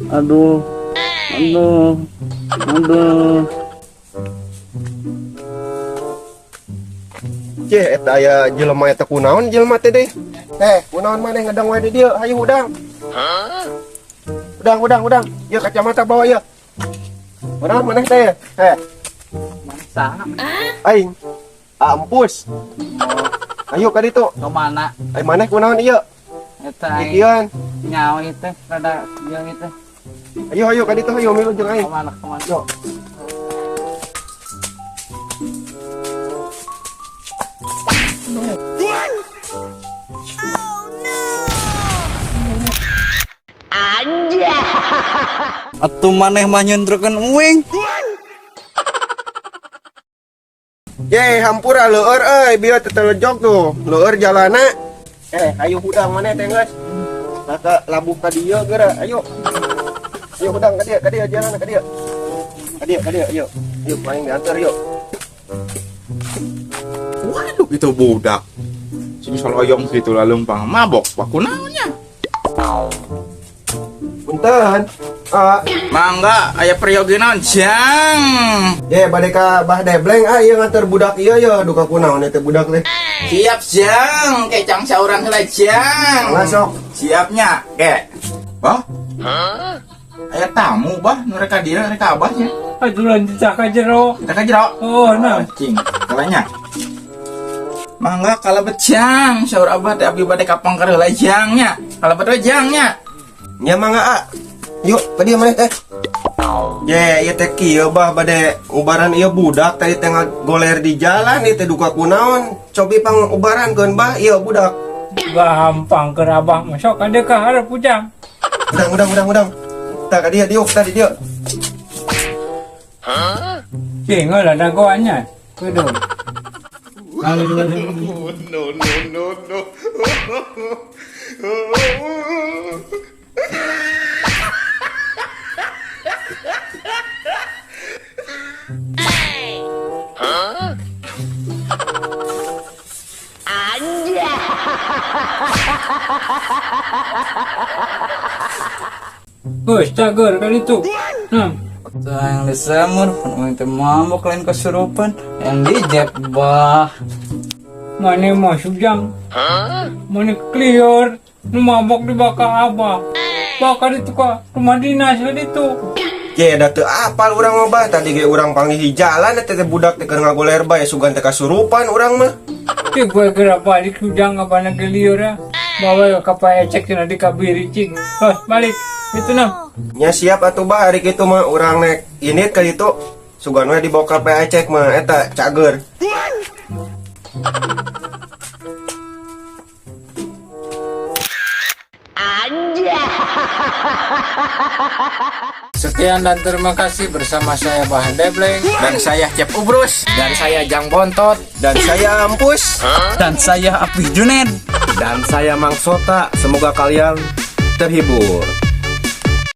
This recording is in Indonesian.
Aduh, aduh, aduh. Eta aya jelema eta kunaon jelema teh deh. Kunaon maneh ngadang wae di dieu? Hayu udang. Udang. Ieu kacamata bawa ieu. Kunaon maneh teh? Masa? Aing. Ampus. Ayo ka ditu. Ke mana? Ai maneh kunaon ieu? Eta Ikian. nyawa itu, rada yang itu. Ayo ka ditu hayu milu jeung aing. Ke mana? Yo. Atuh maneh mah nyentrekeun uing. Hampura leueur euy, bieu teu telejog tuh. Leueur jalana. Ayo udang maneh teh geus. Lata labuh ka dieu geura, ayo. Ayo udang ka dieu jalana ka dieu. Ka dieu, ayo. Ayo paling diantar yuk. Waduh, itu budak. Sini soal oyong gitu lalu pang mabok. Waku naonnya? Punten. Mangga, aya periogi naon, Jang. Bade ka Bah Debleng ieu nganter budak ieu ya duka kunaon teh budak teh. Siap, Jang. Kecang saurang heula, Jang. Masuk. Siapnya, ke. Bah? Aya tamu, Bah. Nu reka dieu, reka abahnya. Adulan dicaka jero. Reka jero. Oh, nah. Cing, kalanya. Mangga kalebet, Jang. Saur abah teh abdi bade ka pangkar heula, Jangnya. Kalebet we, Jangnya. Nya mangga Yuk, ka dieu maneh teh. Ieu teh kieu Bah bade ubaran ieu budak tadi tengah goler di jalan ieu teh duka kunaon. Cobi pang ubaran keun Bah ieu budak. Gampang ke abah masuk ada ke harap pujang. Udang. Tah ka dieu diuk tadi dieu. Tinggal ada goanya. Kudu. Cager kali itu. Yang disemur, penuh itu mabok lain kesurupan, yang dijep bah. Mana masuk jam? Mana clear? Nu mabok dibakar abah. Bakar itu kok rumah dinas itu. Da teu apal urang mah Bah tadi ge urang panggih jalan teh budak teh keur ngagoler bae sugan teh kasurupan urang mah. Gue kira balik ujang apa nak liur ya. Bawa ke cek cenah di kabiri cing. Balik. Itu nah. Nya siap atuh Bah hari kitu mah urang nek init ka ditu sugan we dibawa ka cek mah eta cager. Sekian dan terima kasih bersama saya Bah Debleng Dan saya Cep Ubrus. dan saya Jang Bontot Dan saya Ampus. dan saya Apih Juned. Dan saya Mang Sota. Semoga kalian terhibur.